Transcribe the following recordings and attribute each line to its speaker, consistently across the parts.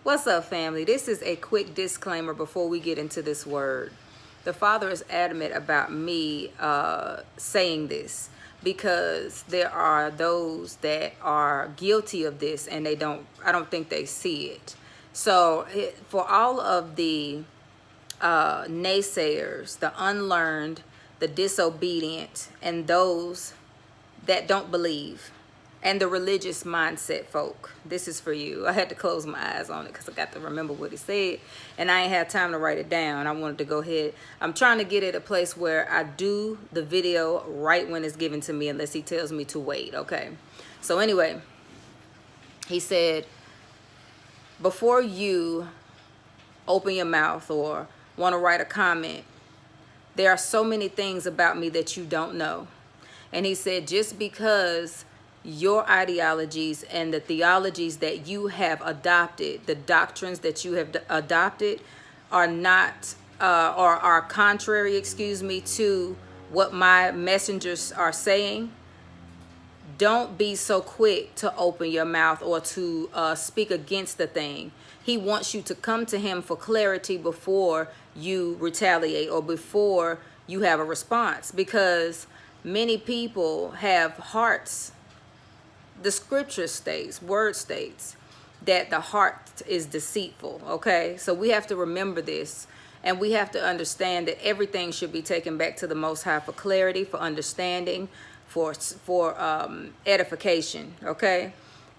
Speaker 1: What's up, family? This is a quick disclaimer before we get into this word. The Father is adamant about me saying this because there are those that are guilty of this and I don't think they see it. So for all of the naysayers, the unlearned, the disobedient, and those that don't believe, and the religious mindset folk, this is for you. I had to close my eyes on it because I got to remember what he said, and I ain't had time to write it down. I wanted to go ahead. I'm trying to get at a place where I do the video right when it's given to me, unless he tells me to wait, okay? So anyway, he said, before you open your mouth or want to write a comment, there are so many things about me that you don't know. And he said, just because your ideologies and the theologies that you have adopted, the doctrines that you have adopted are not, or are contrary, to what my messengers are saying, don't be so quick to open your mouth or to speak against the thing. He wants you to come to him for clarity before you retaliate or before you have a response, because many people have hearts. The scripture states, word states, that the heart is deceitful, okay? So we have to remember this, and we have to understand that everything should be taken back to the Most High for clarity, for understanding, for edification, okay?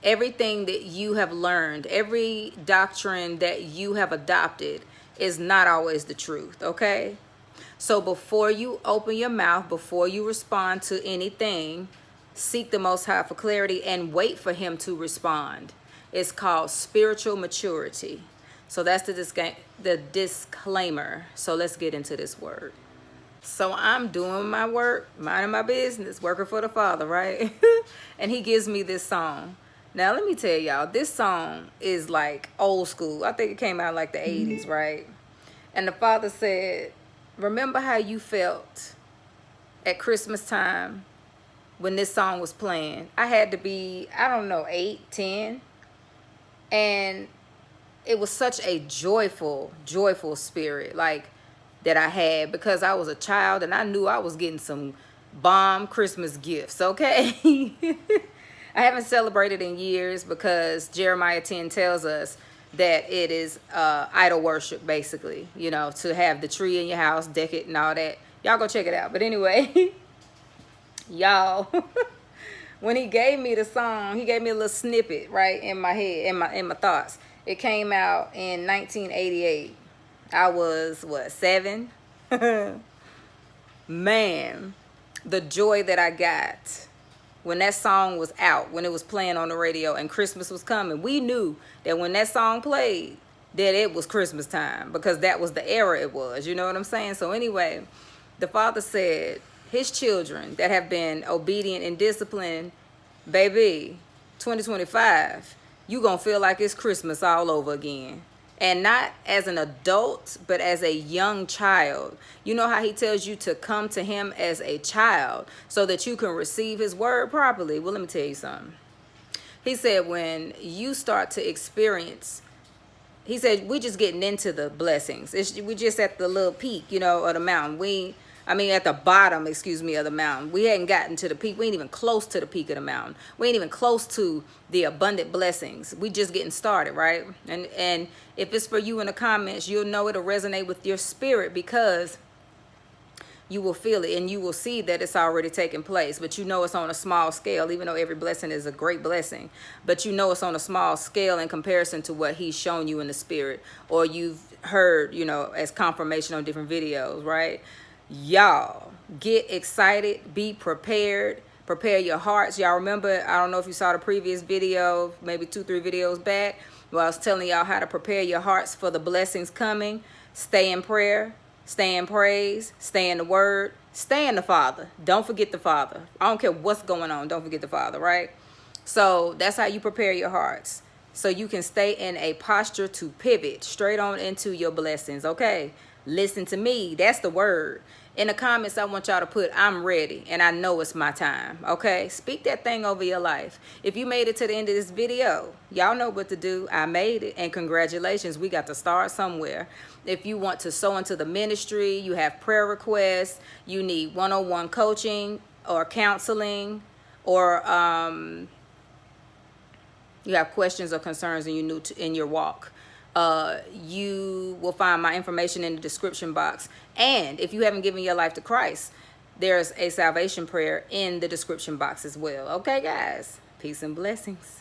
Speaker 1: Everything that you have learned, every doctrine that you have adopted is not always the truth, okay? So before you open your mouth, before you respond to anything, seek the Most High for clarity and wait for him to respond. It's called spiritual maturity. So that's the disclaimer. So let's get into this word. So I'm doing my work, minding my business, working for the Father, right? And he gives me this song. Now, let me tell y'all, this song is like old school. I think it came out like the 80s, right? And the Father said, remember how you felt at Christmas time when this song was playing? I had to be, I don't know, 8, 10. And it was such a joyful spirit, like, that I had, because I was a child and I knew I was getting some bomb Christmas gifts, okay? I haven't celebrated in years because Jeremiah 10 tells us that it is idol worship, basically, you know, to have the tree in your house, deck it and all that. Y'all go check it out. But anyway, y'all, when he gave me the song, he gave me a little snippet right in my head, in my thoughts. It came out in 1988. I was, what, 7? Man, the joy that I got when that song was out, when it was playing on the radio and Christmas was coming. We knew that when that song played, that it was Christmas time, because that was the era it was. You know what I'm saying? So anyway, the Father said, his children that have been obedient and disciplined, baby, 2025, you gonna feel like it's Christmas all over again. And not as an adult, but as a young child. You know how he tells you to come to him as a child so that you can receive his word properly? Well, let me tell you something. He said when you start to experience, he said we're just getting into the blessings. We're just at the little peak, you know, of the mountain. At the bottom, of the mountain. We hadn't gotten to the peak. We ain't even close to the peak of the mountain. We ain't even close to the abundant blessings. We just getting started, right? And if it's for you in the comments, you'll know it'll resonate with your spirit, because you will feel it and you will see that it's already taking place. But you know it's on a small scale, even though every blessing is a great blessing. But you know it's on a small scale in comparison to what he's shown you in the spirit, or you've heard, you know, as confirmation on different videos, right? Y'all get excited, be prepared, prepare your hearts. Y'all remember, I don't know if you saw the previous video, maybe 2-3 videos back, where I was telling y'all how to prepare your hearts for the blessings coming. Stay in prayer, stay in praise, stay in the word, stay in the Father. Don't forget the Father. I don't care what's going on, don't forget the Father, right? So that's how you prepare your hearts, so you can stay in a posture to pivot straight on into your blessings, okay? Listen to me. That's the word. In the comments, I want y'all to put, I'm ready, and I know it's my time, okay? Speak that thing over your life. If you made it to the end of this video, y'all know what to do. I made it, and congratulations. We got to start somewhere. If you want to sow into the ministry, you have prayer requests, you need one-on-one coaching or counseling, or you have questions or concerns and you're new in your walk, you will find my information in the description box. And if you haven't given your life to Christ, there's a salvation prayer in the description box as well. Okay, guys? Peace and blessings.